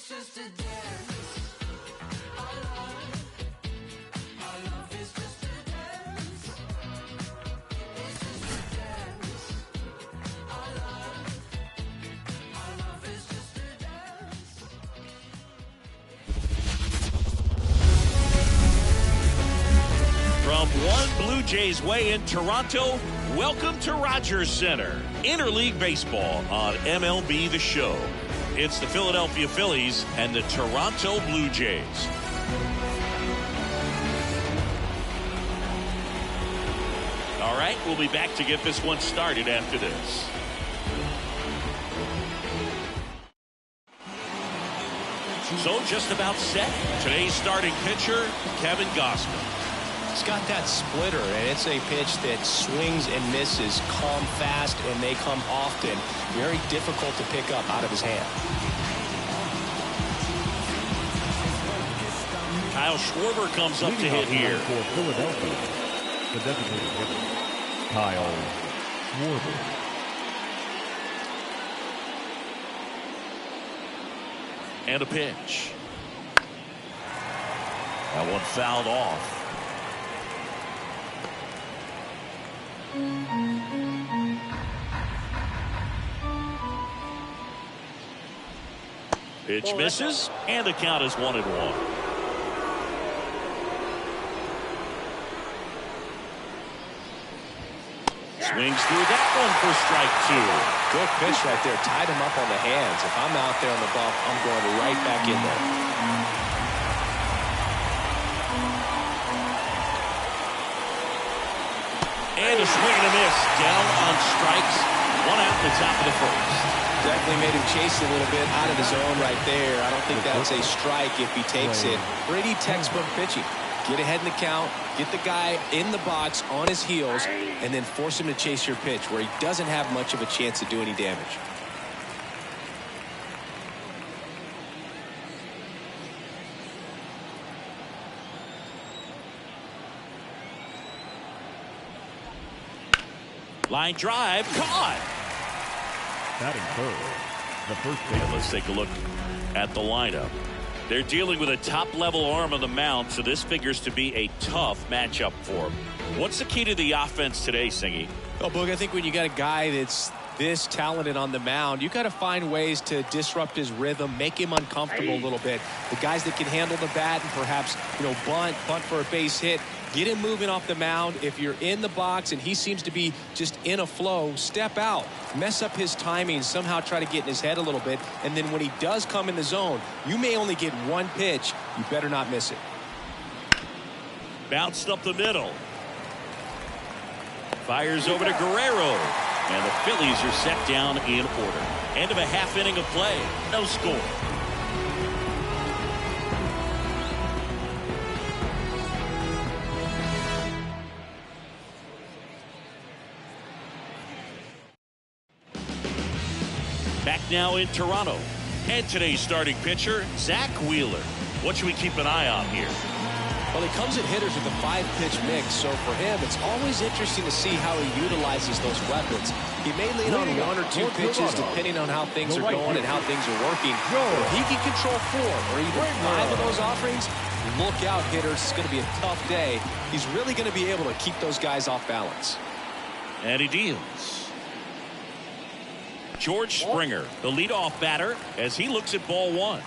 It's just a dance. Our love is just a dance. It's just a dance. Our love is just a dance. From one Blue Jays way in Toronto, welcome to Rogers Center. Interleague Baseball on MLB The Show. It's the Philadelphia Phillies and the Toronto Blue Jays. All right, we'll be back to get this one started after this. So just about set. Today's starting pitcher, Kevin Gausman. He's got that splitter, and it's a pitch that swings and misses, come fast, and they come often. Very difficult to pick up out of his hand. Kyle Schwarber comes up to hit here. For Philadelphia, the designated hitter, Kyle Schwarber. And a pitch. That one fouled off. Pitch misses, and the count is 1-1. Swings through that one for strike 2. Good pitch right there. Tied him up on the hands. If I'm out there on the bump, I'm going right back in there. And a swing and a miss. Down on strikes. 1 out in the top of the first. Definitely made him chase a little bit out of the zone right there. I don't think that's a strike if he takes it. Pretty textbook pitching. Get ahead in the count, get the guy in the box on his heels, and then force him to chase your pitch where he doesn't have much of a chance to do any damage. Line drive, caught. Batting first, the first base. And let's take a look at the lineup. They're dealing with a top-level arm on the mound, so this figures to be a tough matchup for them. What's the key to the offense today, Singy? Oh, Boog, I think when you got a guy that's this talented on the mound, you got to find ways to disrupt his rhythm, make him uncomfortable a little bit. The guys that can handle the bat and perhaps, bunt for a base hit, get him moving off the mound. If you're in the box and he seems to be just in a flow, step out, mess up his timing, somehow try to get in his head a little bit. And then when he does come in the zone, you may only get one pitch. You better not miss it. Bounced up the middle. Fires over to Guerrero. And the Phillies are set down in order. End of a half inning of play. No score. Back now in Toronto. And today's starting pitcher, Zach Wheeler. What should we keep an eye on here? Well, he comes at hitters with a 5-pitch mix, so for him, it's always interesting to see how he utilizes those weapons. He may lean on 1 or 2 pitches depending on how things are going and how things are working. If he can control 4 or even 5 of those offerings, look out, hitters. It's going to be a tough day. He's really going to be able to keep those guys off balance. And he deals. George Springer, the leadoff batter, as he looks at ball 1.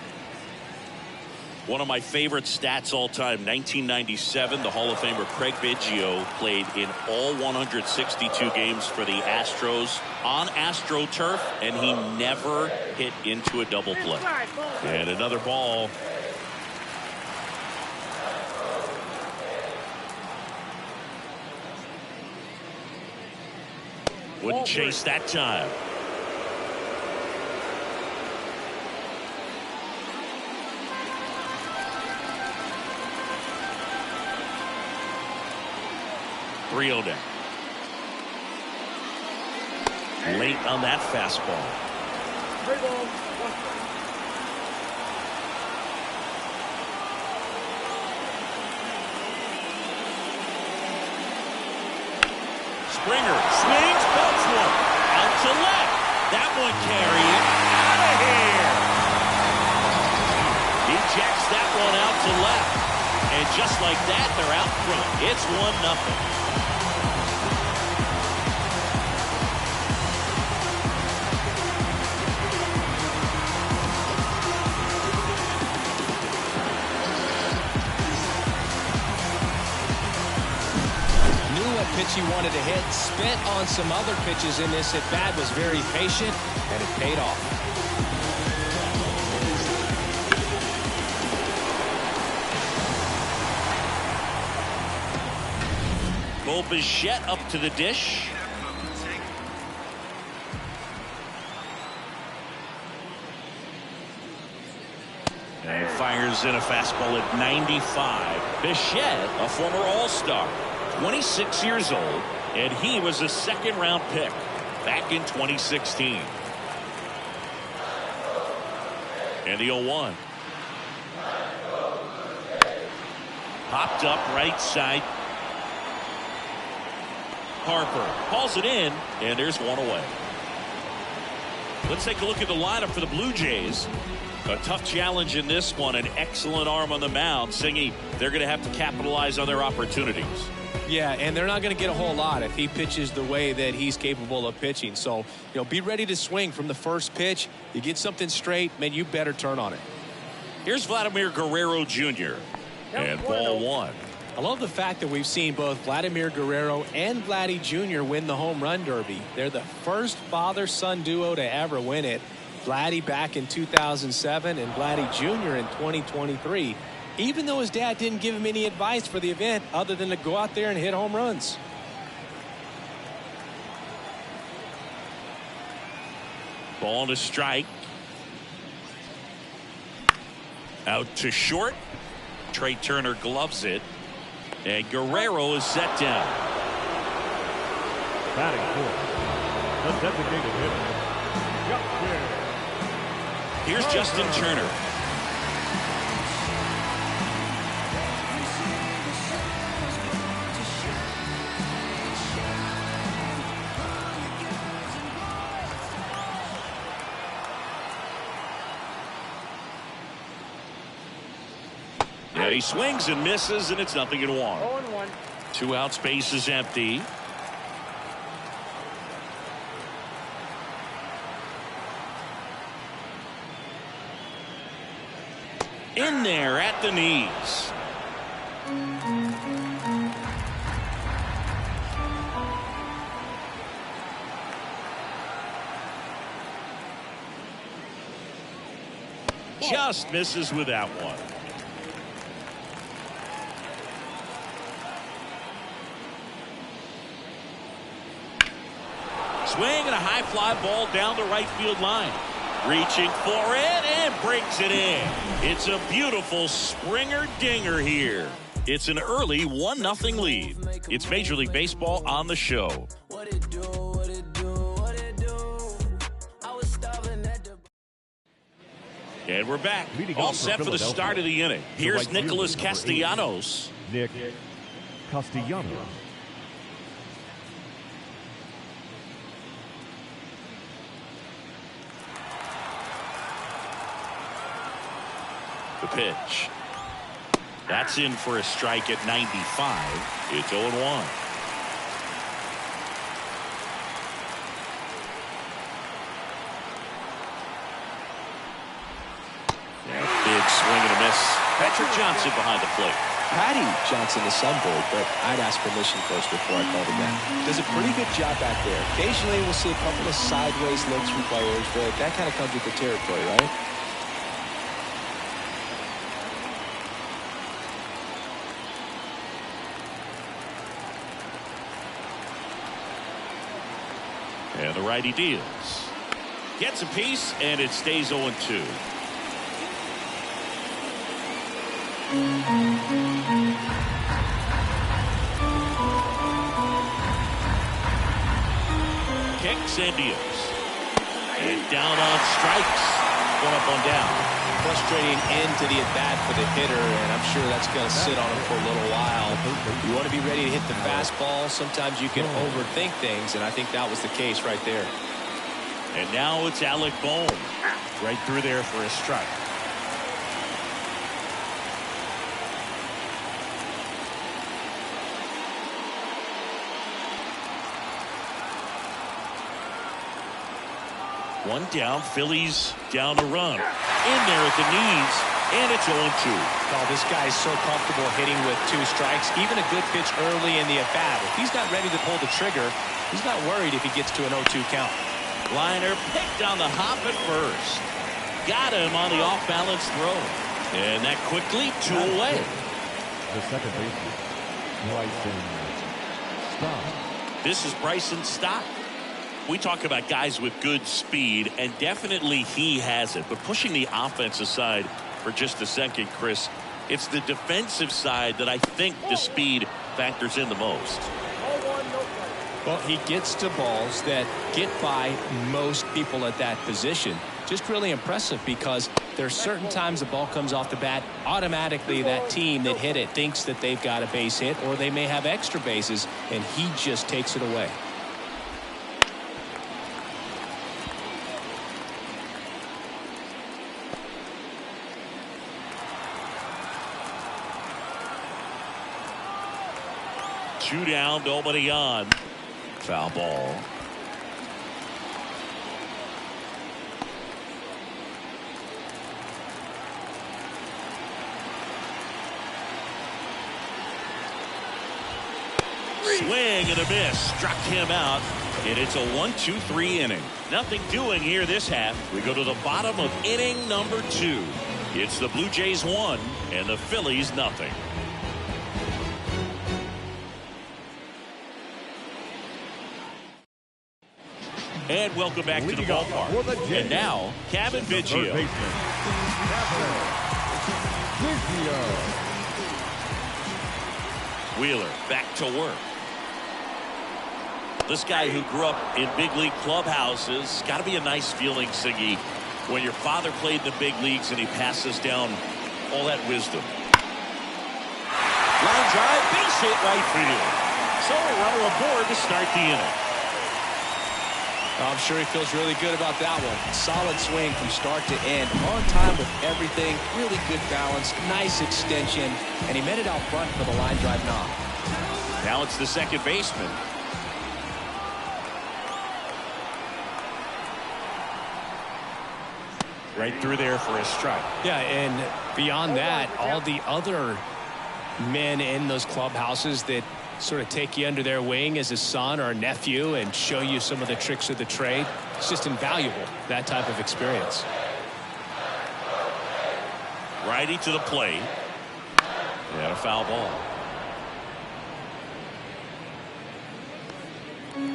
One of my favorite stats all time, 1997, the Hall of Famer Craig Biggio played in all 162 games for the Astros on AstroTurf, and he never hit into a double play. And another ball. Wouldn't chase that time. Down. Late on that fastball. Springer swings, belts one. Out to left. That one carrying out of here. like that, they're out front. It's 1-0. Pitch he wanted to hit, spent on some other pitches in this at bat, was very patient, and it paid off. Bo Bichette up to the dish. And fires in a fastball at 95. Bichette, a former All-Star. 26 years old, and he was a second-round pick back in 2016. And the 0-1. Popped up right side. Harper calls it in, and there's one away. Let's take a look at the lineup for the Blue Jays. A tough challenge in this one, an excellent arm on the mound. Singy, they're going to have to capitalize on their opportunities. Yeah, and they're not going to get a whole lot if he pitches the way that he's capable of pitching. So, be ready to swing from the first pitch. You get something straight, man, you better turn on it. Here's Vladimir Guerrero Jr. And ball 1. I love the fact that we've seen both Vladimir Guerrero and Vladdy Jr. win the home run derby. They're the first father-son duo to ever win it. Vladdy back in 2007 and Vladdy Jr. in 2023. Even though his dad didn't give him any advice for the event other than to go out there and hit home runs. Ball to strike. Out to short. Trey Turner gloves it. And Guerrero is set down. Batting fourth, the designated hitter. Here's Justin Turner. And he swings and misses, and it's 0-1. 0-1. 2 outs, base is empty. In there at the knees. Just misses with that one. Swing and a high fly ball down the right field line. Reaching for it and brings it in. It's a beautiful Springer dinger here. It's an early 1-0 lead. It's Major League Baseball on the show. And we're back. All set for the start of the inning. Here's Nicholas Castellanos. Nick Castellanos. The pitch. That's in for a strike at 95. It's 0-1. Big swing and a miss. Patrick Johnson behind the plate. Patty Johnson is sunbird, but I'd ask permission first before I called him that. Does a pretty good job back there. Occasionally we'll see a couple of sideways looks from players, but that kind of comes with the territory, right? And the righty deals. Gets a piece, and it stays 0-2. Kicks and deals. And down on strikes. One up, one down. Frustrating end to the at-bat for the hitter, and I'm sure that's going to sit on him for a little while. You want to be ready to hit the fastball. Sometimes you can overthink things, and I think that was the case right there. And now it's Alec Bohm. Right through there for a strike. One down, Phillies down a run. In there at the knees, and it's 0-2. Oh, this guy's so comfortable hitting with 2 strikes. Even a good pitch early in the at-bat. If he's not ready to pull the trigger, he's not worried if he gets to an 0-2 count. Liner picked on the hop at first. Got him on the off-balance throw. And that quickly 2 away. The second baseman, Bryson Stott. This is Bryson Stott. We talk about guys with good speed, and definitely he has it. But pushing the offense aside for just a second, Chris, it's the defensive side that I think the speed factors in the most. Well, he gets to balls that get by most people at that position. Just really impressive because there's certain times the ball comes off the bat, automatically that team that hit it thinks that they've got a base hit or they may have extra bases, and he just takes it away. Two down, nobody on. Foul ball. Swing and a miss. Struck him out. And it's a 1-2-3 inning. Nothing doing here this half. We go to the bottom of inning number 2. It's the Blue Jays 1 and the Phillies nothing. And welcome back to the ballpark. And now, Kevin Biggio. Wheeler back to work. This guy who grew up in big league clubhouses, got to be a nice feeling, Siggy, when your father played in the big leagues and he passes down all that wisdom. Line drive, base hit right field. So a runner aboard to start the inning. I'm sure he feels really good about that one. Solid swing from start to end. On time with everything. Really good balance. Nice extension. And he met it out front for the line drive knock. Now it's the second baseman. Right through there for a strike. Yeah, and beyond that, all the other men in those clubhouses that sort of take you under their wing as a son or a nephew and show you some of the tricks of the trade. It's just invaluable, that type of experience. Righty to the plate. And a foul ball.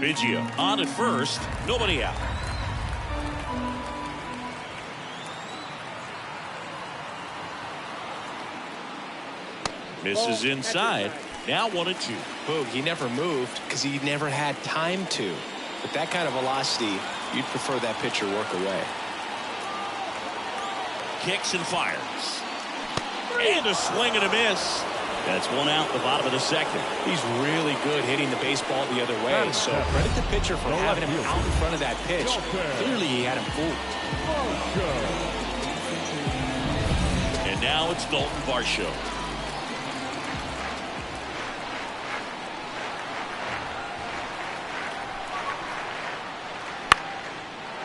Biggio on at first. Nobody out. Misses inside. Now 1-2. Boog, he never moved because he never had time to. But that kind of velocity, you'd prefer that pitcher work away. Kicks and fires. And a swing and a miss. That's one out at the bottom of the second. He's really good hitting the baseball the other way. So credit the pitcher for having him out in front of that pitch. Clearly he had him fooled. And now it's Dalton Varsho.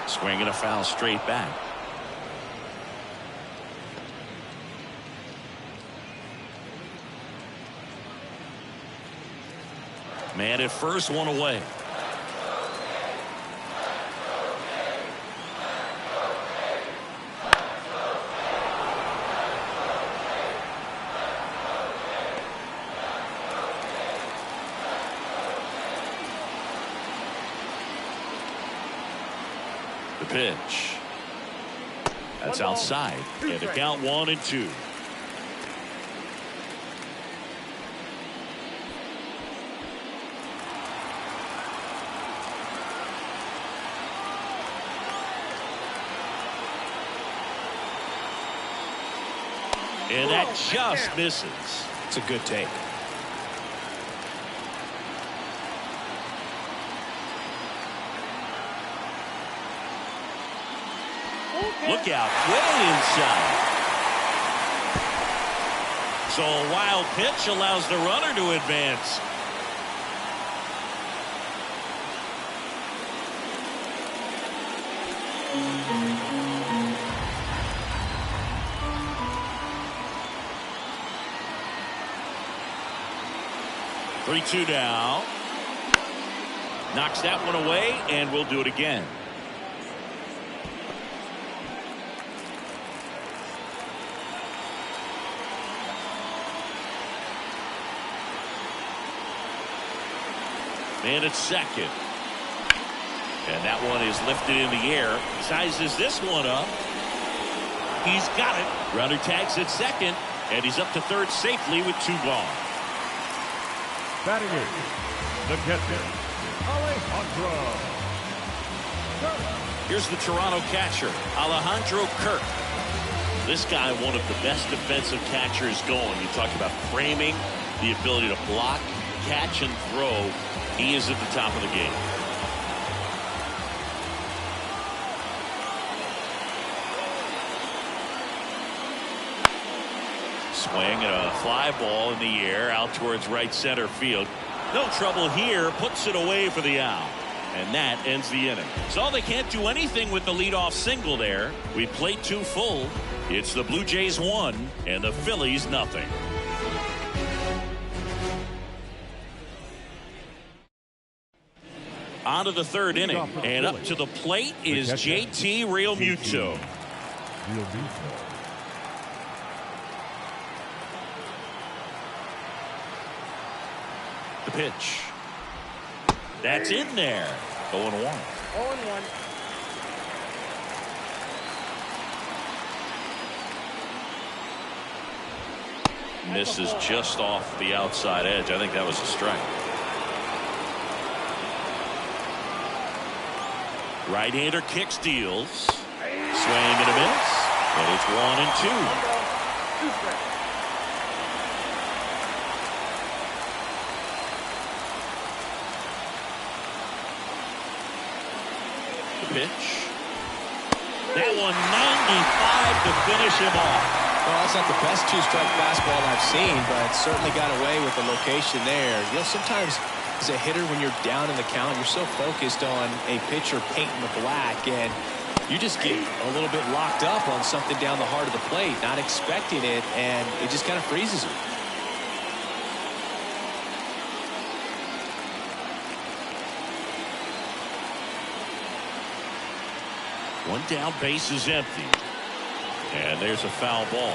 Swing and a foul straight back. Man at first, one away. The pitch. That's outside. And the count 1-2. And that just misses. It's a good take. Look out, way inside. So a wild pitch allows the runner to advance. 3-2 now. Knocks that one away, and we'll do it again. Man at second. And that one is lifted in the air. Sizes this one up. He's got it. Runner tags at second, and he's up to third safely with 2 gone. Batting in, the catcher, Alejandro Kirk. Here's the Toronto catcher, Alejandro Kirk. This guy, one of the best defensive catchers going. You talk about framing, the ability to block, catch, and throw. He is at the top of the game. Swing and a fly ball in the air out towards right center field. No trouble here. Puts it away for the out. And that ends the inning. So they can't do anything with the leadoff single there. We played 2 full. It's the Blue Jays 1 and the Phillies nothing. On to the 3rd inning. And up to the plate is JT Realmuto. The pitch. That's in there. 0-1. 0-1. Misses just off the outside edge. I think that was a strike. Right-hander kicks, deals. Swing and a miss. And it's 1-2. 2 strikes. Pitch. That one 95 to finish him off. Well, that's not the best 2-strike fastball I've seen, but certainly got away with the location there. You know, sometimes as a hitter, when you're down in the count, you're so focused on a pitcher painting the black, and you just get a little bit locked up on something down the heart of the plate, not expecting it, and it just kind of freezes you. One down, base is empty. And there's a foul ball.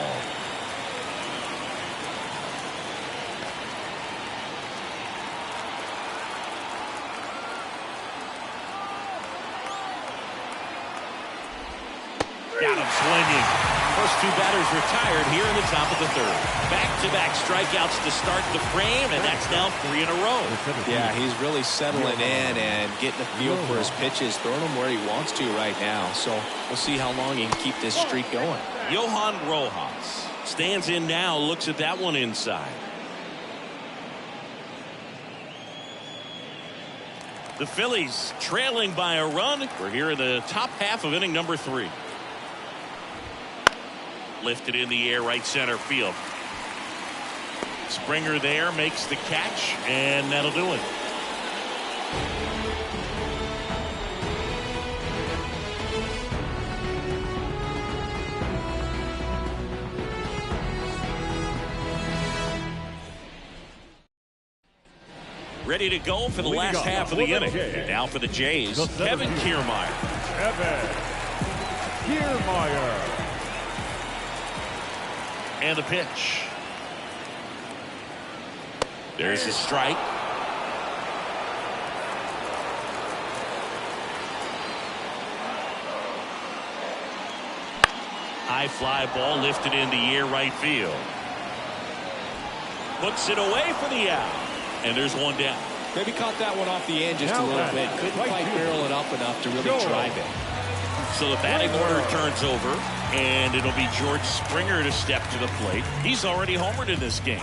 Got him swinging. First 2 batters retired here in the top of the 3rd. Back-to-back strikeouts to start the frame, and that's now 3 in a row. Yeah, he's really settling in and getting a feel for his pitches, throwing them where he wants to right now. So we'll see how long he can keep this streak going. Johan Rojas stands in now, looks at that one inside. The Phillies trailing by a run. We're here in the top half of inning number 3. Lifted in the air, right center field. Springer there makes the catch, and that'll do it. Ready to go for the last half of the inning. Now for the Jays, Kevin Kiermaier. Kevin Kiermaier. And the pitch. There's a strike. High fly ball lifted in the air, right field. Puts it away for the out. And there's one down. Maybe caught that one off the end just a little bit. Couldn't quite barrel it up enough to really drive it. So the batting order turns over, and it'll be George Springer to step to the plate. He's already homered in this game.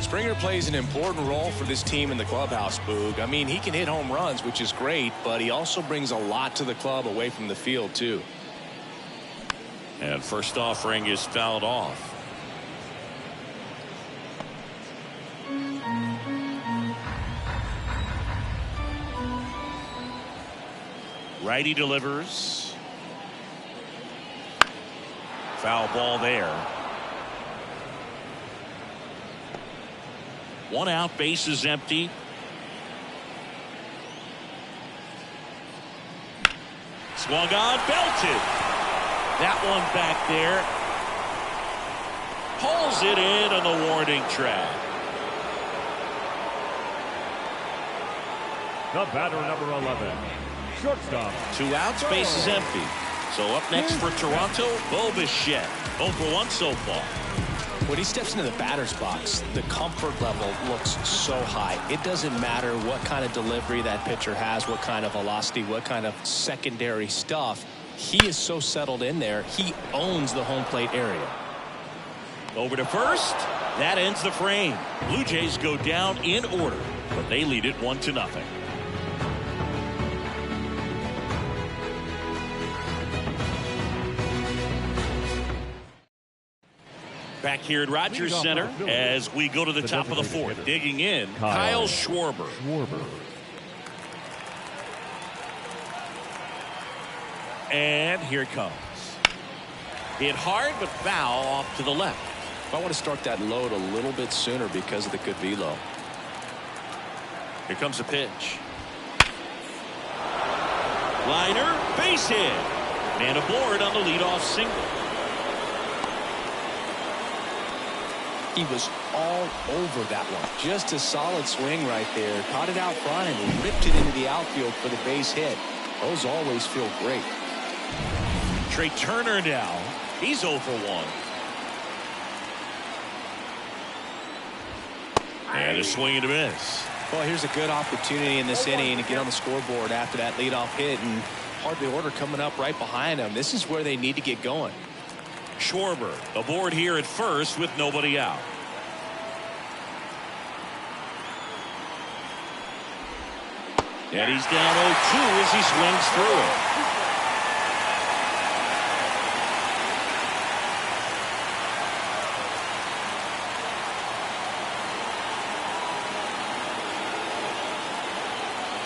Springer plays an important role for this team in the clubhouse, Boog. I mean, he can hit home runs, which is great, but he also brings a lot to the club away from the field, too. And first offering is fouled off. Righty delivers. Foul ball there. One out, base is empty. Swung on, belted. That one back there. Pulls it in on the warning track. The batter, number 11, shortstop. 2 outs, base is empty. So up next for Toronto, Bo Bichette. 0 for 1 so far. When he steps into the batter's box, the comfort level looks so high. It doesn't matter what kind of delivery that pitcher has, what kind of velocity, what kind of secondary stuff. He is so settled in there. He owns the home plate area. Over to first. That ends the frame. Blue Jays go down in order, but they lead it 1-0. Back here at Rogers Center as we go to the top of the 4th. Digging in, Kyle Schwarber. And here it comes. Hit hard but foul off to the left. I want to start that load a little bit sooner because of the good velo. Here comes a pitch. Liner, base hit. And aboard on the leadoff single. He was all over that one. Just a solid swing right there. Caught it out front and ripped it into the outfield for the base hit. Those always feel great. Trey Turner now. He's 0 for 1. And a swing and a miss. Well, here's a good opportunity in this inning to get on the scoreboard after that leadoff hit, and hard the order coming up right behind them. This is where they need to get going. Schwarber aboard here at first with nobody out. And he's down 0-2 as he swings through it.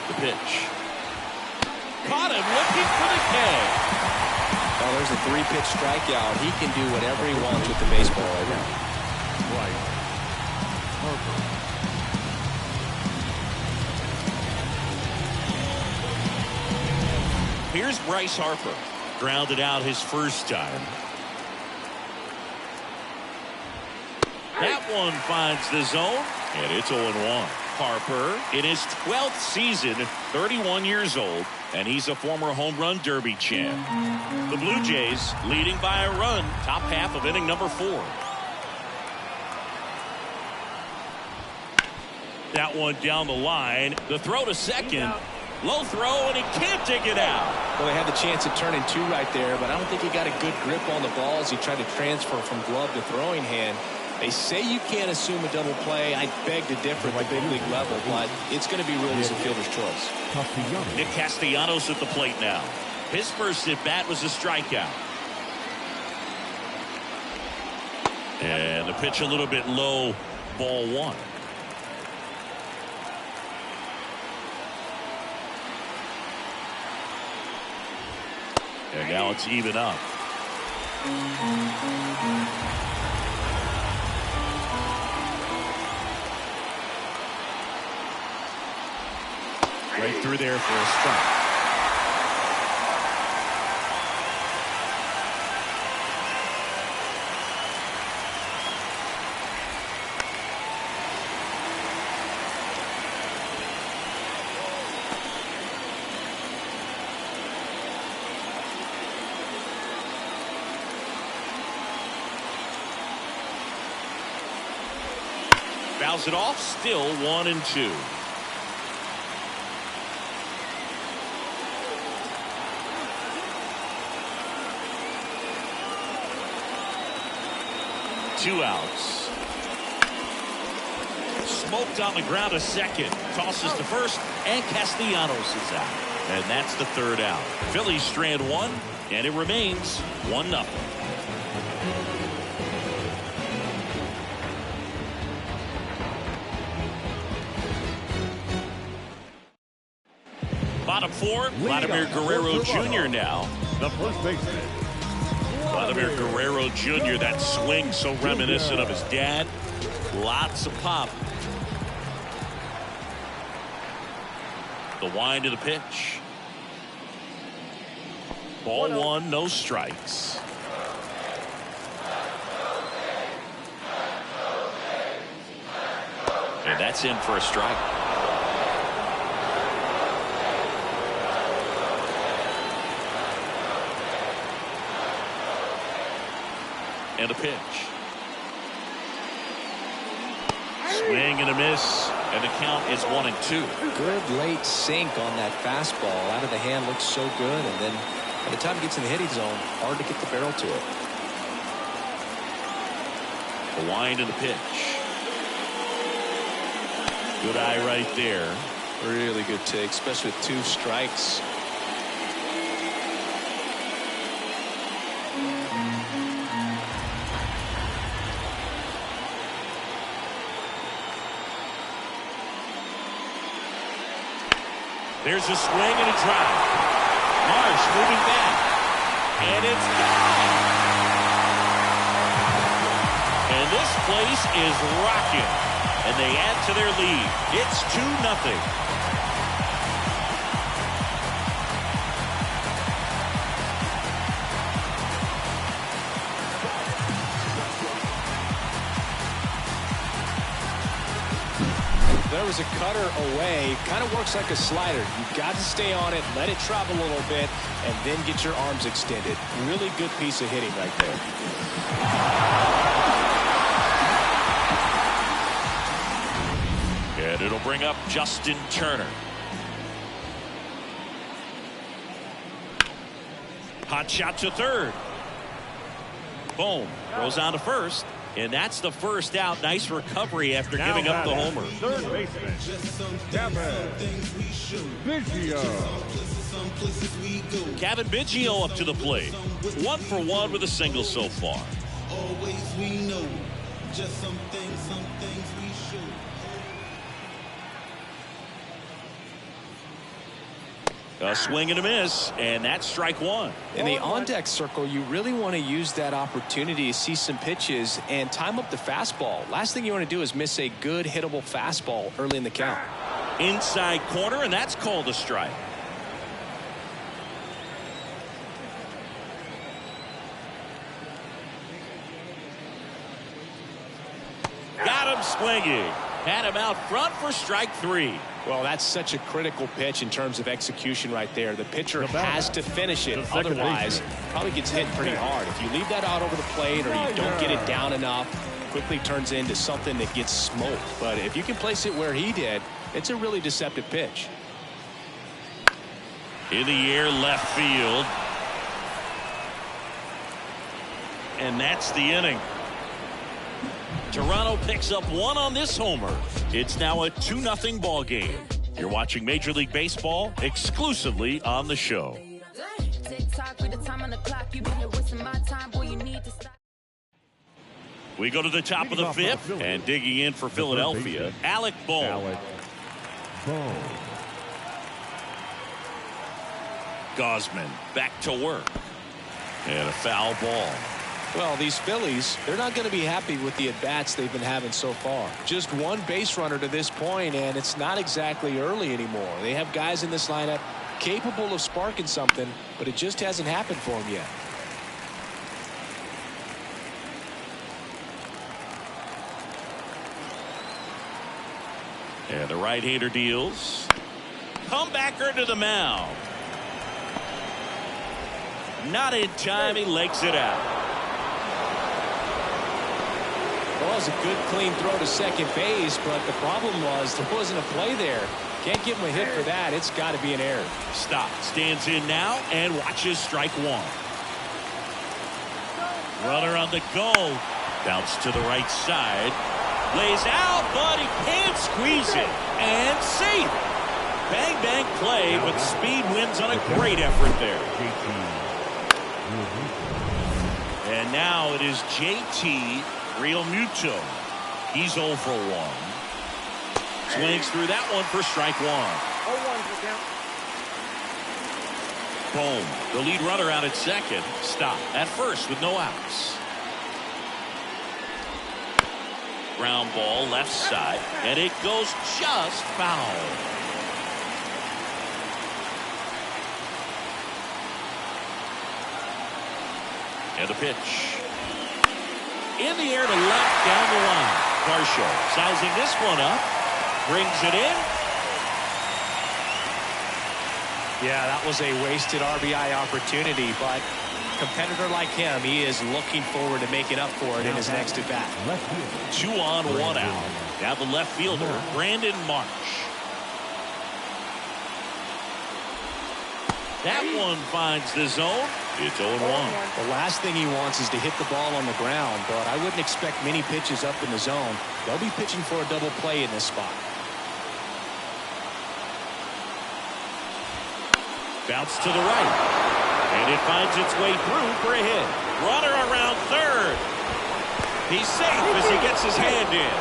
The pitch. Caught him looking for the K. Well, there's a 3-pitch strikeout. He can do whatever he wants with the baseball right now. Right. Harper. Here's Bryce Harper. Grounded out his first time. That one finds the zone, and it's 0-1. Harper in his 12th season, 31 years old, and he's a former home run derby champ. The Blue Jays leading by a run, top half of inning number 4. That one down the line. The throw to second. Low throw, and he can't dig it out. Well, they had the chance at turning 2 right there, but I don't think he got a good grip on the ball as he tried to transfer from glove to throwing hand. They say you can't assume a double play. I beg to differ at the big league level, but it's going to be really the fielder's choice. Nick Castellanos at the plate now. His first at bat was a strikeout. And the pitch a little bit low, ball 1. And now it's even up. Right through there for a strike. Fouls it off, still 1-2. Two outs. Smoked on the ground a second. Tosses to first, and Castellanos is out. And that's the 3rd out. Phillies strand 1, and it remains 1-0. Bottom 4, Vladimir Guerrero Jr. now. The first baseman. Vladimir Guerrero Jr., that swing so reminiscent of his dad. Lots of pop. The wind of the pitch. Ball one, no strikes. And that's in for a strike. And a pitch. Swing and a miss, and the count is 1-2. Good late sink on that fastball. Out of the hand, looks so good, and then by the time it gets in the hitting zone, hard to get the barrel to it. The wind and the pitch. Good eye right there. Really good take, especially with 2 strikes. There's a swing and a drive. Marsh moving back. And it's gone. And this place is rocking. And they add to their lead. It's 2-0. There was a cutter away. Kind of works like a slider. You've got to stay on it, let it travel a little bit, and then get your arms extended. Really good piece of hitting right there. And it'll bring up Justin Turner. Hot shot to third. Boom. Goes on to first. And that's the first out. Nice recovery after giving up the homer. Third baseman, Kevin Biggio. Kevin Biggio up to the plate. 1 for 1 with a single so far. Always we know. Just some things we should. A swing and a miss, and that's strike 1. In the on-deck circle, you really want to use that opportunity to see some pitches and time up the fastball. Last thing you want to do is miss a good hittable fastball early in the count. Inside corner, and that's called a strike. Got him swinging. Had him out front for strike 3. Well, that's such a critical pitch in terms of execution right there. The pitcher has to finish it. Otherwise, probably gets hit pretty hard. If you leave that out over the plate or you don't get it down enough, quickly turns into something that gets smoked. But if you can place it where he did, it's a really deceptive pitch. In the air, left field. And that's the inning. Toronto picks up 1 on this homer. It's now a 2-0 ball game. You're watching Major League Baseball exclusively on the show. We go to the top of the 5th, and digging in for Philadelphia, Alec Bohm. Gosman back to work. And a foul ball. Well, these Phillies, they're not going to be happy with the at-bats they've been having so far. Just 1 base runner to this point, and it's not exactly early anymore. They have guys in this lineup capable of sparking something, but it just hasn't happened for them yet. And the right-hander deals. Comebacker to the mound. Not in time. He legs it out. Well, it was a good, clean throw to second base, but the problem was there wasn't a play there. Can't give him a hit for that. It's got to be an error. Stop. Stands in now and watches strike 1. Runner on the go. Bounce to the right side. Lays out, but he can't squeeze it. And safe. Bang, bang play, but speed wins on a great effort there. And now it is JT Realmuto. He's 0 for 1. Swings through that one for strike 1. Boom. The lead runner out at second. Stop at first with no outs. Ground ball left side, and it goes just foul. And the pitch. In the air to left down the line. Varsho sizing this one up. Brings it in. Yeah, that was a wasted RBI opportunity, but a competitor like him, he is looking forward to making up for it in his next at bat. 2 on, 1 out. Now the left fielder, Brandon Marsh. That one finds the zone. It's 0-1. The last thing he wants is to hit the ball on the ground, but I wouldn't expect many pitches up in the zone. They'll be pitching for a double play in this spot. Bounce to the right. And it finds its way through for a hit. Runner around third. He's safe as he gets his hand in.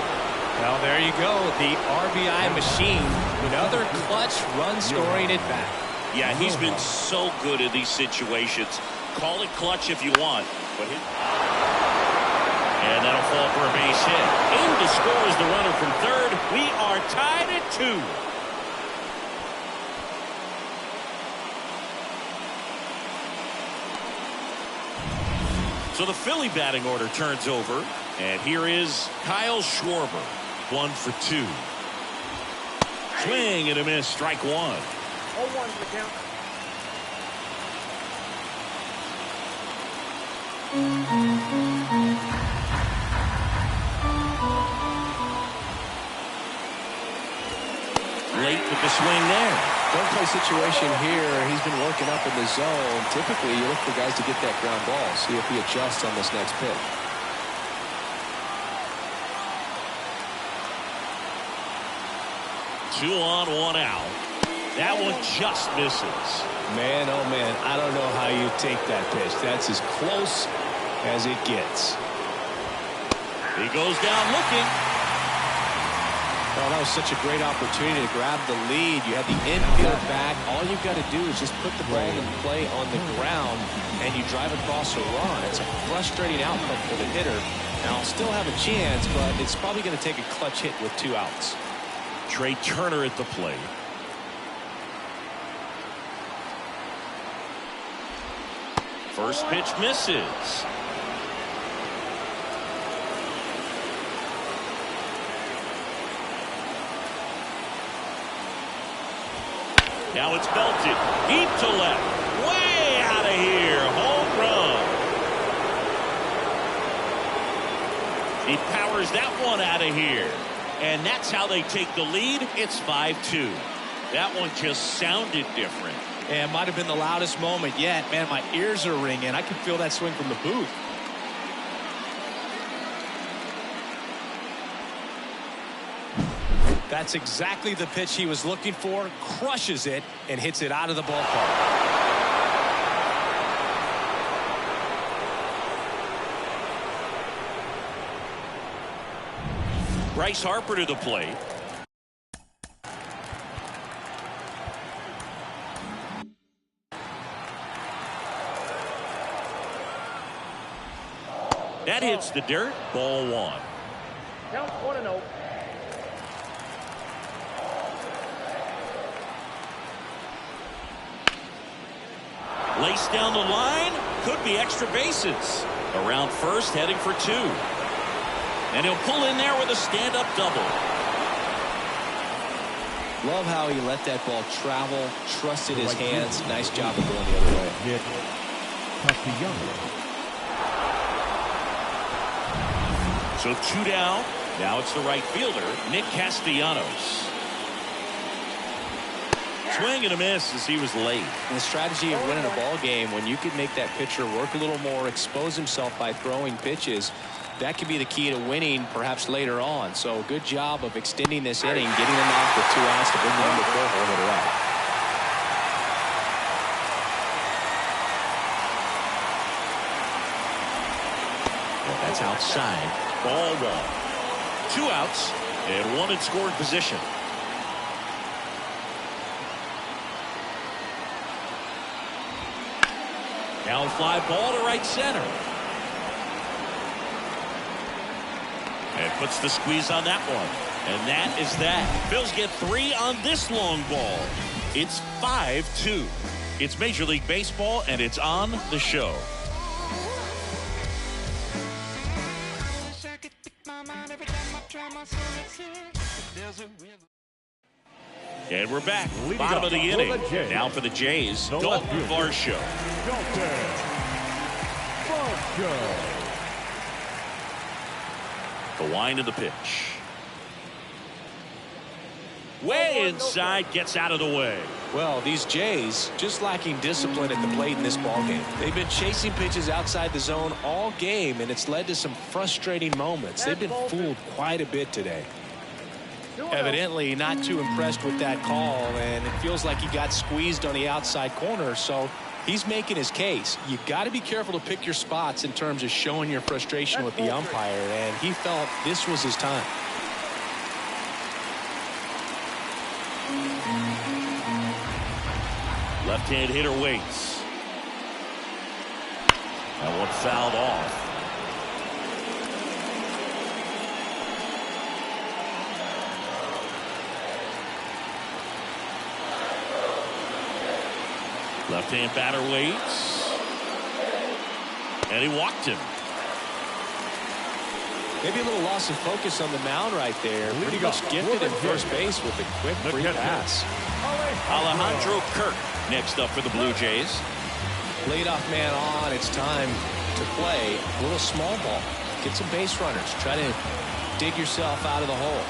Well, there you go. The RBI machine. Another clutch run scoring at bat. Yeah, he's been so good in these situations. Call it clutch if you want. But and that'll fall for a base hit. In to score is the runner from third. We are tied at 2. So the Philly batting order turns over. And here is Kyle Schwarber. 1 for 2. Swing and a miss. Strike 1. 0-1 for count. Late with the swing there. Don't play situation here. He's been working up in the zone. Typically, you look for guys to get that ground ball. See if he adjusts on this next pitch. 2 on, 1 out. That one just misses. Man, oh man, I don't know how you take that pitch. That's as close as it gets. He goes down looking. Oh, that was such a great opportunity to grab the lead. You have the infield back. All you've got to do is just put the ball in play on the ground, and you drive across a run. It's a frustrating outcome for the hitter. Now, I'll still have a chance, but it's probably going to take a clutch hit with 2 outs. Trey Turner at the plate. First pitch misses. Now it's belted deep to left, way out of here. Home run. He powers that one out of here, and that's how they take the lead. It's 5-2. That one just sounded different. And it might have been the loudest moment yet. Man, my ears are ringing. I can feel that swing from the booth. That's exactly the pitch he was looking for. Crushes it and hits it out of the ballpark. Bryce Harper to the plate. That hits the dirt. Ball 1. Count 1-0. Laced down the line. Could be extra bases. Around first, heading for 2. And he'll pull in there with a stand-up double. Love how he let that ball travel, trusted his hands. Nice job of going the other way. Hit Castellanos. So 2 down. Now it's the right fielder, Nick Castellanos. Swing and a miss as he was late. And the strategy of winning a ball game, when you can make that pitcher work a little more, expose himself by throwing pitches, that could be the key to winning perhaps later on. So good job of extending this inning, getting them off with 2 outs to bring them to 4 home and out. That's outside. Ball 1. 2 outs and 1 in scoring position. Now fly ball to right center. And puts the squeeze on that one. And that is that. Phils get 3 on this long ball. It's 5-2. It's Major League Baseball, and it's on the show. And we're back. Bottom of the inning. Now for the Jays, Dalton Varsho. The wind of the pitch. Way inside, gets out of the way. Well, these Jays just lacking discipline at the plate in this ballgame. They've been chasing pitches outside the zone all game, and it's led to some frustrating moments. They've been fooled quite a bit today. Evidently not too impressed with that call, and it feels like he got squeezed on the outside corner, so he's making his case. You got to be careful to pick your spots in terms of showing your frustration with the umpire, and he felt this was his time. Left-hand hitter waits. That one fouled off. Left-hand batter waits. And he walked him. Maybe a little loss of focus on the mound right there. Pretty much gifted at first base with a quick free pass. Alejandro Kirk next up for the Blue Jays. Leadoff man on. It's time to play a little small ball. Get some base runners. Try to dig yourself out of the hole.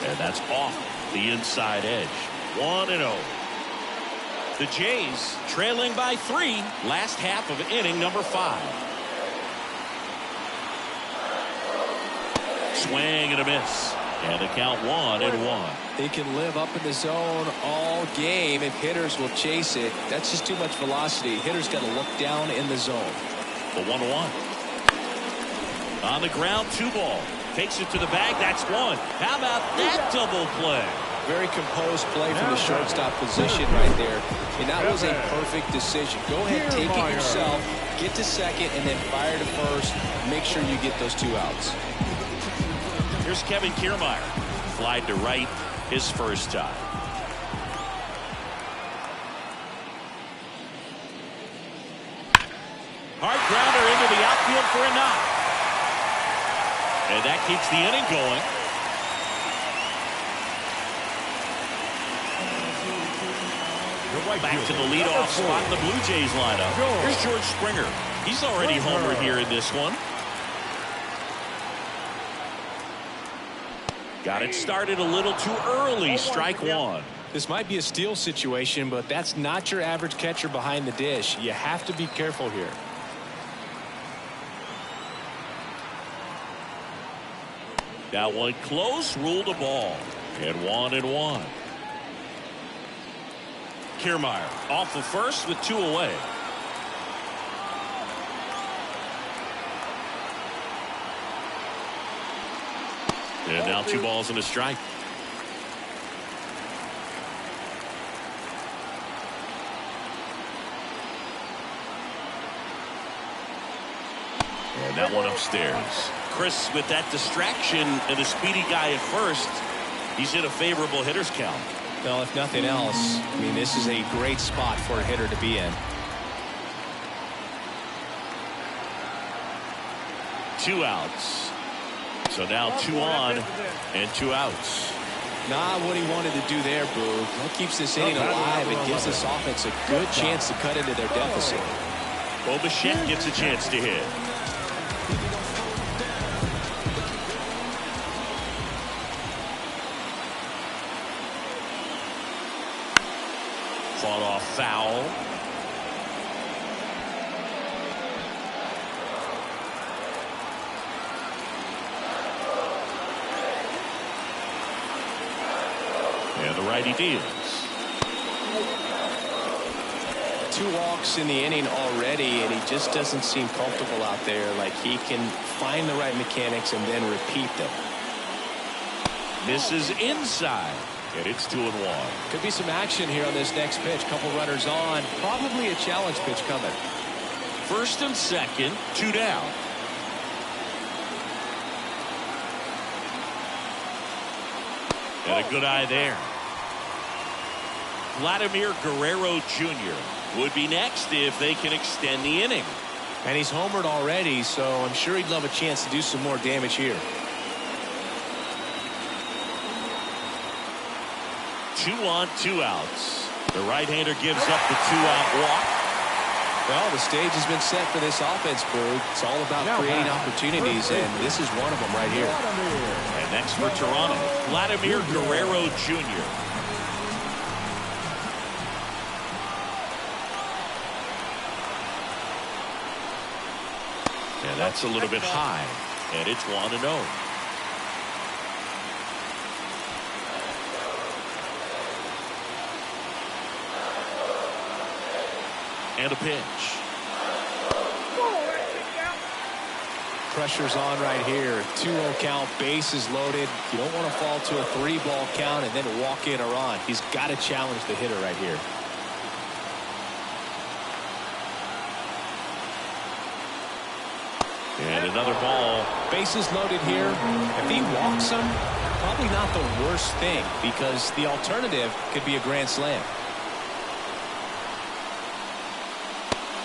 And that's off the inside edge. 1-0. The Jays trailing by 3. Last half of inning number 5. Swing and a miss. And the count 1-1. They can live up in the zone all game if hitters will chase it. That's just too much velocity. Hitters got to look down in the zone. The 1-1. On the ground, 2 ball. Takes it to the bag. That's 1. How about that double play? Very composed play from the shortstop position right there. And that was a perfect decision. Go ahead, take it yourself, get to second, and then fire to first. Make sure you get those 2 outs. Here's Kevin Kiermaier. Flied to right his first time. Hard grounder into the outfield for a knock. And that keeps the inning going. Back to the leadoff spot in the Blue Jays lineup. Here's George Springer. He's already homered here in this one. Got it started a little too early. Strike 1. This might be a steal situation, but that's not your average catcher behind the dish. You have to be careful here. That one close, ruled a ball. And 1-1. Kiermaier off the first with 2 away. And now 2 balls and a strike. And that one upstairs. Chris, with that distraction and a speedy guy at first, he's in a favorable hitter's count. Well, if nothing else, I mean, this is a great spot for a hitter to be in. 2 outs. So now 2 on and 2 outs. Not what he wanted to do there, Boo. That keeps this inning alive and gives this offense a good chance to cut into their deficit. Well, Bichette gets a chance to hit. Fought off foul. And the righty deals. 2 walks in the inning already, and he just doesn't seem comfortable out there. Like he can find the right mechanics and then repeat them. Misses inside. And it's 2-1. Could be some action here on this next pitch. Couple runners on. Probably a challenge pitch coming. First and second, 2 down. And a good eye there. Vladimir Guerrero Jr. would be next if they can extend the inning. And he's homered already, so I'm sure he'd love a chance to do some more damage here. 2 on, 2 outs. The right-hander gives up the 2-out walk. Well, the stage has been set for this offense, Boog. It's all about creating opportunities, and this is one of them right here. And next for Toronto, Vladimir Guerrero Jr. And that's a little bit high, and it's 1-0. And a pitch. Pressure's on right here. 2-0 count, bases loaded. You don't want to fall to a 3-ball count and then walk in or on. He's got to challenge the hitter right here. And another ball. Bases loaded here. If he walks him, probably not the worst thing, because the alternative could be a grand slam.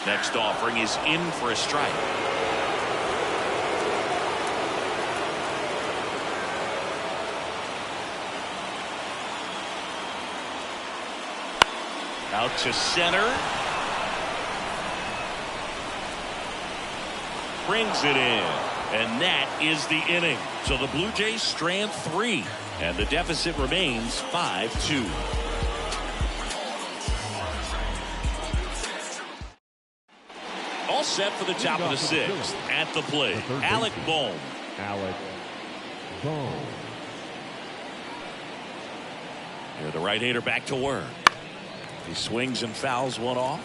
Next offering is in for a strike. Out to center. Brings it in. And that is the inning. So the Blue Jays strand 3. And the deficit remains 5-2. All set for the top of the 6th. At the plate, Alec Bohm. Alec Bohm. Here the right-hander back to work. He swings and fouls one off.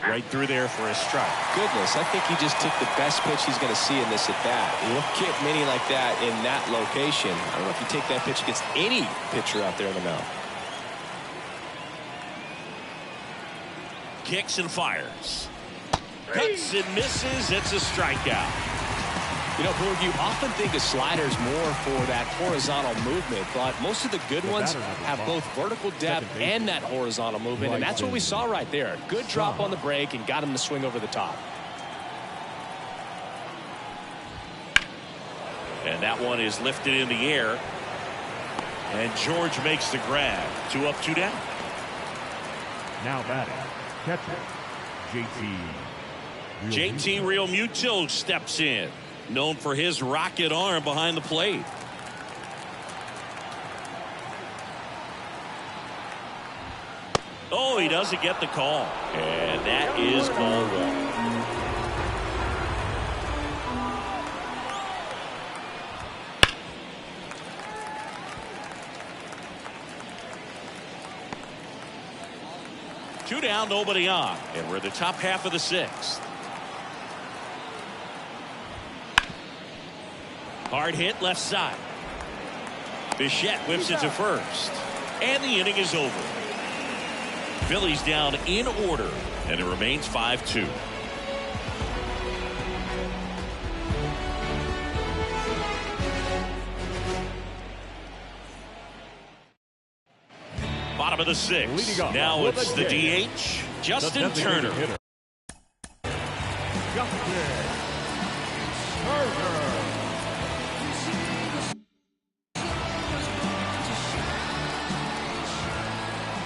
Right through there for a strike. Goodness, I think he just took the best pitch he's going to see in this at bat. You don't get many like that in that location. I don't know if you take that pitch against any pitcher out there in the mound. Kicks and fires. Cuts and misses. It's a strikeout. You know, Boog, you often think of sliders more for that horizontal movement, but most of the good ones have both vertical depth and that horizontal movement, and that's what we saw right there. Good drop on the break and got him to swing over the top. And that one is lifted in the air. And George makes the grab. 2 up, 2 down. Now batting, catcher, JT Realmuto steps in. Known for his rocket arm behind the plate. Oh, he doesn't get the call. And that is ball 1. Two down, nobody on. And we're at the top half of the 6th. Hard hit left side. Bichette whips it to first. And the inning is over. Phillies down in order. And it remains 5-2. Bottom of the 6th. Now it's the DH, Justin Turner.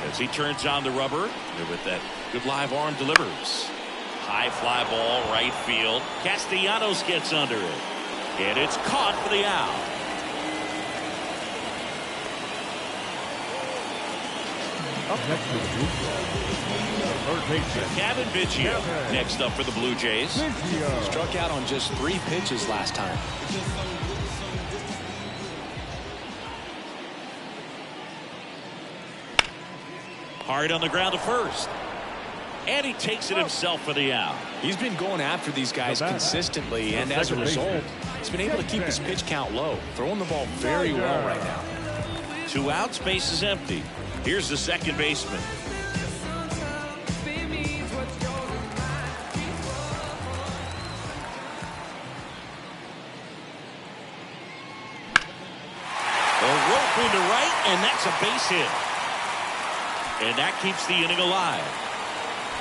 As he turns on the rubber, and with that good live arm delivers. High fly ball, right field. Castellanos gets under it. And it's caught for the out. Up next for the Blue Jays, third baseman, Kevin Biggio next up for the Blue Jays. Struck out on just 3 pitches last time. Hard on the ground to first. And he takes it himself for the out. He's been going after these guys consistently, and as a result, he's been able to keep his pitch count low, throwing the ball very well right now. 2 outs, base is empty. Here's the second baseman. A rope into right, and that's a base hit. And that keeps the inning alive.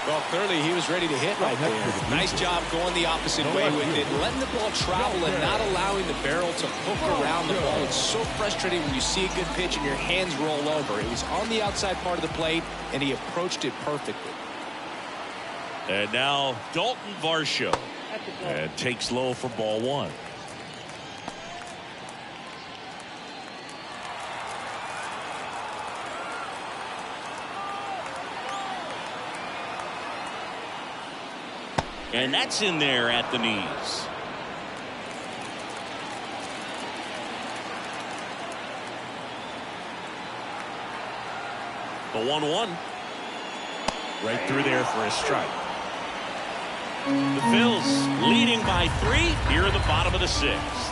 Well, clearly he was ready to hit right there. Nice job going the opposite way with it, letting the ball travel and not allowing the barrel to hook around the ball. It's so frustrating when you see a good pitch and your hands roll over. It was on the outside part of the plate, and he approached it perfectly. And now Dalton Varsho. And takes low for ball 1. And that's in there at the knees. The 1-1. Right through there for a strike. The Phillies leading by 3 here in the bottom of the 6th.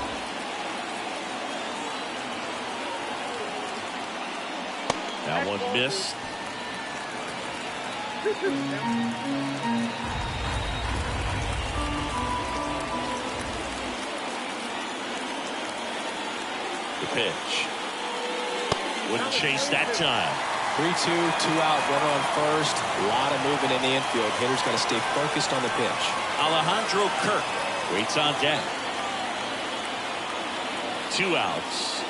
That one missed. The pitch. Wouldn't chase that time. 3-2, 2 out, runner on first. A lot of movement in the infield. Hitter's got to stay focused on the pitch. Alejandro Kirk waits on deck. 2 outs.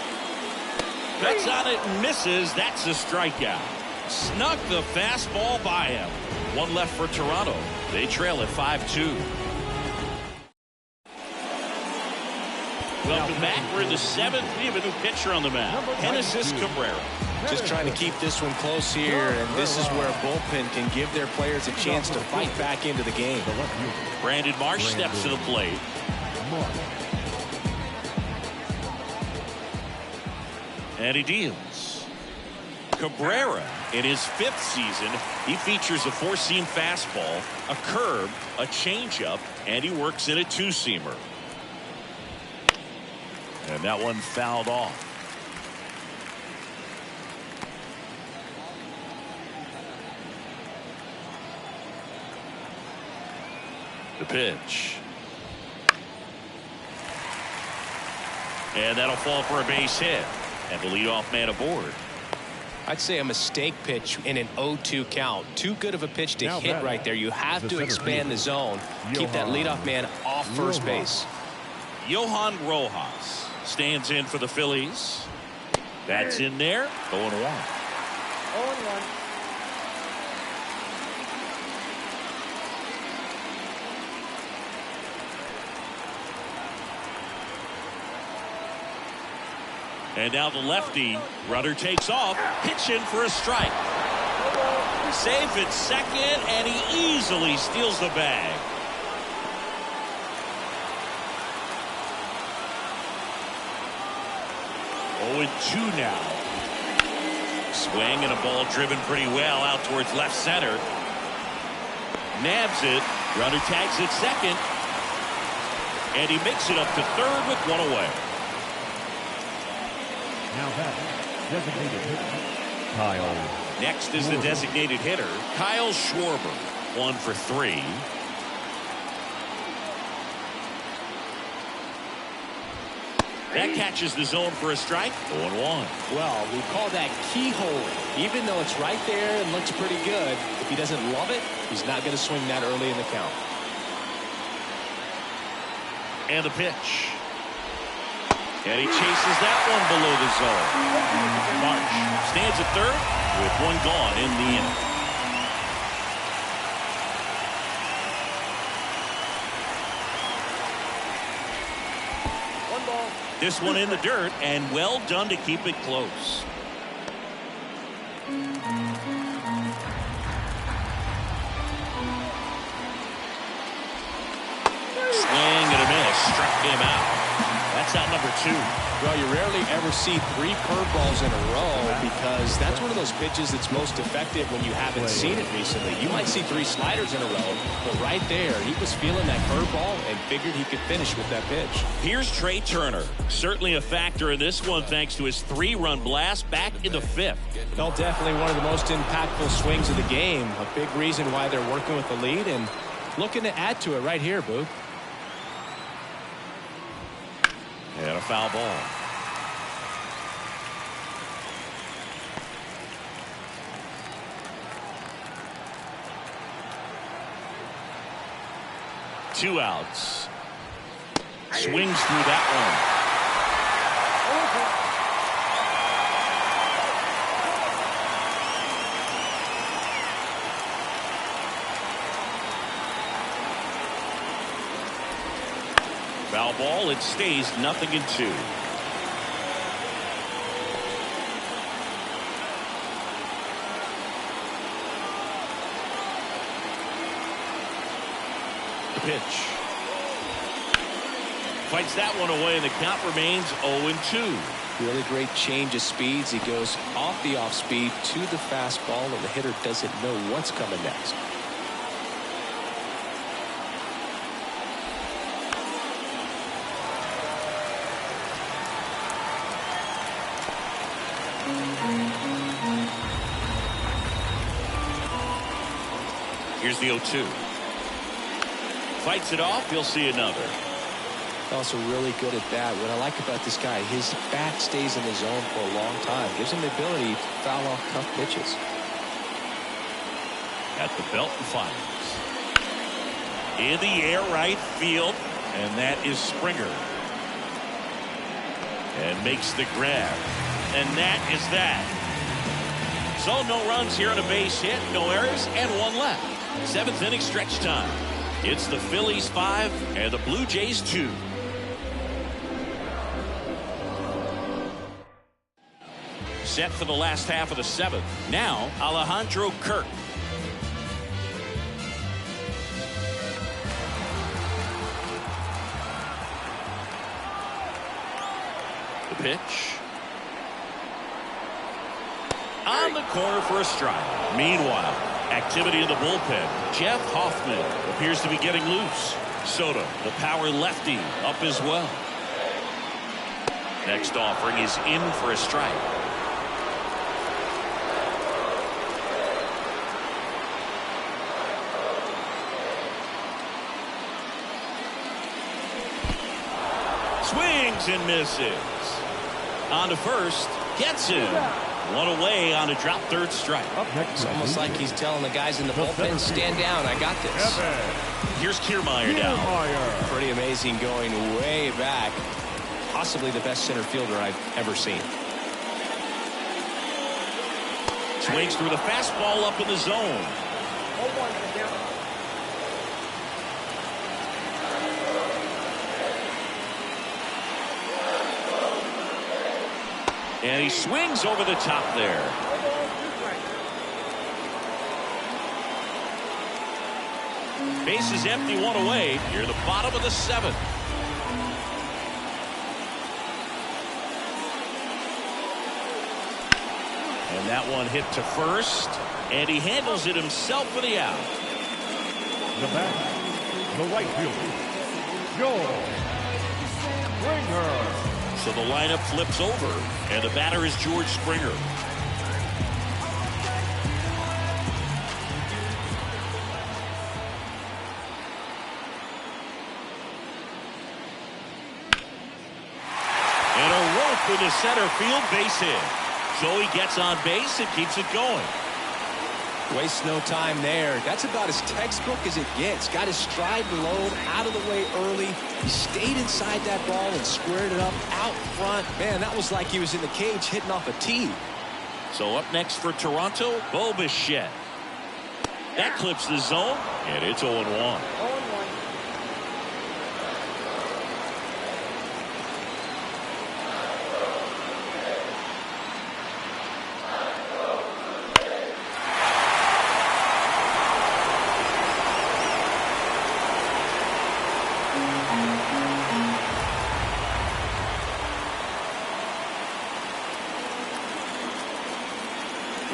Cuts on it and misses. That's a strikeout. Snuck the fastball by him. 1 left for Toronto. They trail at 5-2. Welcome back. We're in the 7th. We have a new pitcher on the mound. Genesis Cabrera. Just trying to keep this one close here, and this is where a bullpen can give their players a chance to fight back into the game. Brandon Marsh steps to the plate. And he deals. Cabrera, in his 5th season, he features a 4-seam fastball, a curve, a changeup, and he works in a 2-seamer. And that one fouled off. The pitch. And that'll fall for a base hit. And the leadoff man aboard. I'd say a mistake pitch in an 0-2 count. Too good of a pitch to hit right there. You have to expand the zone. Keep that leadoff man off first base. Johan Rojas stands in for the Phillies. That's in there. 0-1. 0-1. And now the lefty. Rudder takes off. Pitch in for a strike. Safe at second, and he easily steals the bag. Oh, and 2 now. Swing and a ball driven pretty well out towards left center. Nabs it. Runner tags at second. And he makes it up to third with 1 away. Now back, designated hitter, Kyle. Next is the designated hitter, Kyle Schwarber. 1 for 3. That catches the zone for a strike. 0-1. Well, we call that keyhole. Even though it's right there and looks pretty good, if he doesn't love it, he's not going to swing that early in the count. And the pitch. And he chases that one below the zone. Marsh stands at third with 1 gone in the inning. This one in the dirt, and well done to keep it close. Swing and a miss. Struck him out. That's out number 2. Well, you rarely ever see 3 curveballs in a row because that's one of those pitches that's most effective when you haven't seen it recently. You might see 3 sliders in a row, but right there, he was feeling that curveball and figured he could finish with that pitch. Here's Trey Turner. Certainly a factor in this one thanks to his 3-run blast back in the 5th. Well, definitely one of the most impactful swings of the game. A big reason why they're working with the lead and looking to add to it right here, Boog. And a foul ball. Two outs. Swings through that one. Foul ball. It stays 0-2. Pitch. Fights that one away, and the count remains 0-2. Really great change of speeds. He goes off the off speed to the fastball, and the hitter doesn't know what's coming next. Here's the 0-2. Fights it off. He'll see another. Also really good at that. What I like about this guy, his bat stays in the zone for a long time. Gives him the ability to foul off tough pitches. At the belt and fires. In the air right field. And that is Springer. And makes the grab. And that is that. So no runs here on a base hit. No errors and 1 left. 7th inning stretch time. It's the Phillies 5 and the Blue Jays 2. Set for the last half of the 7th. Now Alejandro Kirk. The pitch. On the corner for a strike. Meanwhile, activity in the bullpen. Jeff Hoffman appears to be getting loose. Soto, the power lefty, up as well. Next offering is in for a strike. Swings and misses. On to first. Gets him. 1 away on a drop third strike. It's almost like he's telling the guys in the bullpen, stand down, I got this. Here's Kiermaier now. Pretty amazing, going way back. Possibly the best center fielder I've ever seen. Swings through the fastball up in the zone. And he swings over the top there. Base is empty, 1 away. Near the bottom of the 7th. And that one hit to first. And he handles it himself for the out. The back, the right fielder, Joe Springer. So the lineup flips over, and the batter is George Springer. And a rope into center field, base hit. So he gets on base and keeps it going. Wastes no time there. That's about as textbook as it gets. Got his stride low, out of the way early. He stayed inside that ball and squared it up out front. Man, that was like he was in the cage hitting off a tee. So up next for Toronto, Bo Bichette. That clips the zone, and it's 0-1. 0-1.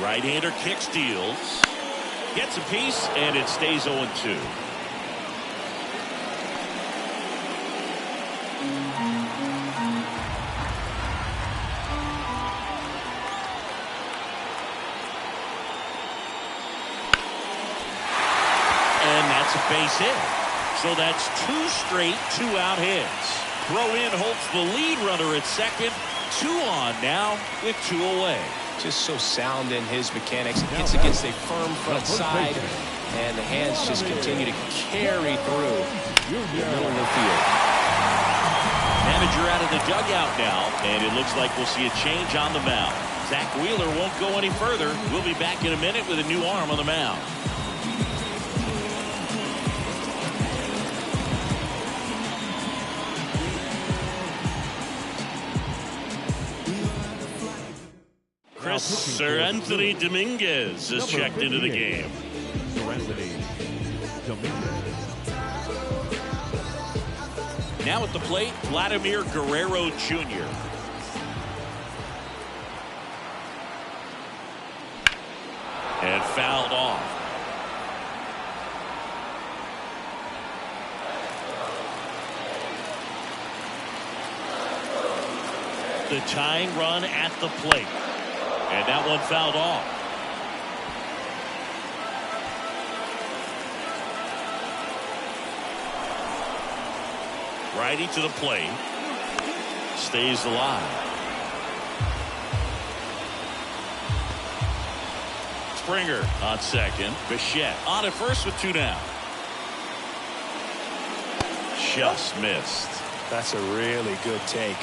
Right-hander kick steals. Gets a piece, and it stays 0-2. And that's a base hit. So that's 2 straight 2-out hits. Throw in holds the lead runner at second. 2 on now with 2 away. Just so sound in his mechanics. Hits against a firm front side, and the hands just continue to carry through the middle of the field. Manager out of the dugout now, and it looks like we'll see a change on the mound. Zach Wheeler won't go any further. We'll be back in a minute with a new arm on the mound. Sir Anthony Dominguez is checked into the game. Sir Anthony Dominguez. Now at the plate, Vladimir Guerrero Jr. And fouled off. The tying run at the plate. And that one fouled off. Righty to the plate. Stays alive. Springer on second. Bichette on at first with 2 down. Just missed. That's a really good take.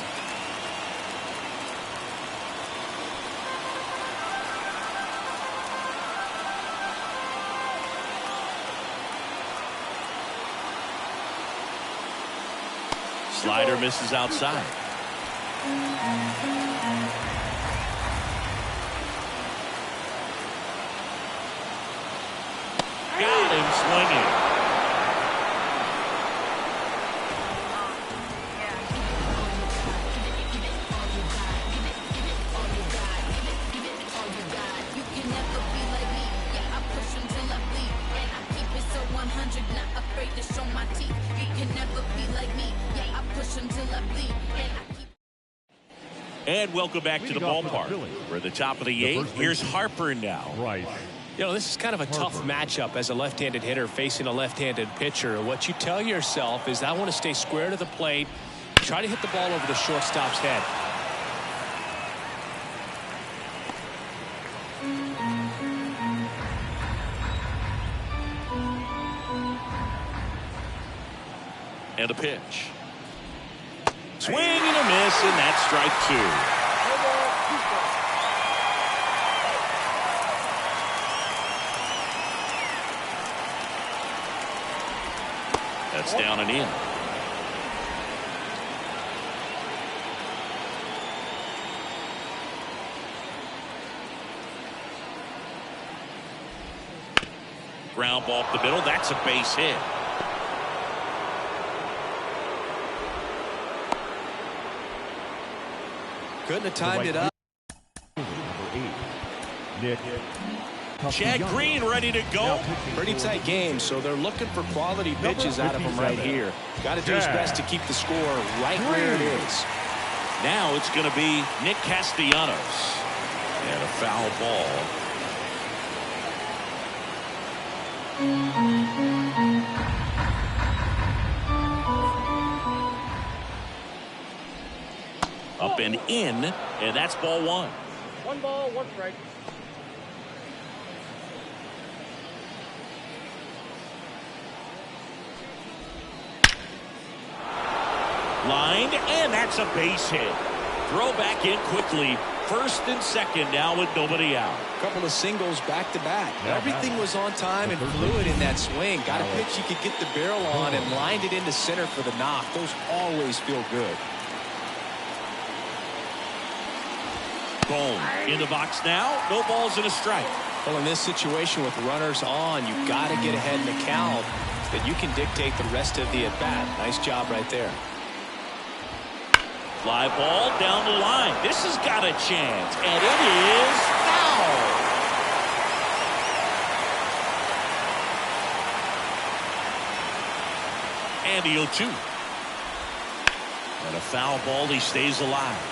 Slider misses outside. Got him swinging. And welcome back to the ballpark. We're at the top of the 8th. Here's Harper now. Right. You know, this is kind of a tough matchup as a left-handed hitter facing a left-handed pitcher. What you tell yourself is, I want to stay square to the plate, try to hit the ball over the shortstop's head. And a pitch. Swing and a miss, and that's strike 2. That's down and in. Ground ball up the middle. That's a base hit. Couldn't have timed it up. Chad Green ready to go. Pretty tight game, so they're looking for quality pitches out of him right here. Got to do his best to keep the score right where it is. Now it's going to be Nick Castellanos. And a foul ball. Up and in, and that's ball 1. 1 ball, 1 strike. Lined, and that's a base hit. Throw back in quickly. First and second now with nobody out. A couple of singles back to back. Everything was on time and fluid in that swing. Got a pitch you could get the barrel on and lined it into center for the knock. Those always feel good. Boom. In the box now. No balls and a strike. Well, in this situation with runners on, you've got to get ahead in the count that you can dictate the rest of the at-bat. Nice job right there. Fly ball down the line. This has got a chance, and it is foul. And the 0-2. And a foul ball. He stays alive.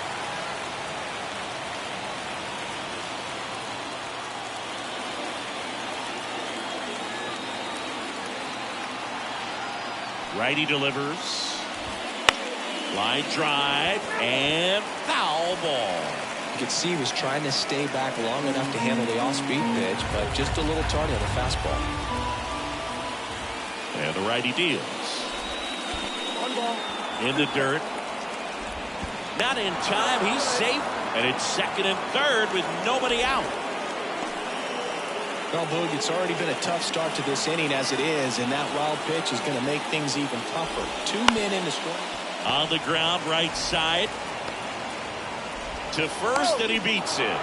Righty delivers. Line drive and foul ball. You could see he was trying to stay back long enough to handle the off-speed pitch, but just a little tardy on the fastball. And the righty deals. One ball. In the dirt. Not in time. He's safe. And it's second and third with nobody out. Well, Boog, it's already been a tough start to this inning as it is, and that wild pitch is going to make things even tougher. 2 men in the score. On the ground, right side. To first, and he beats it.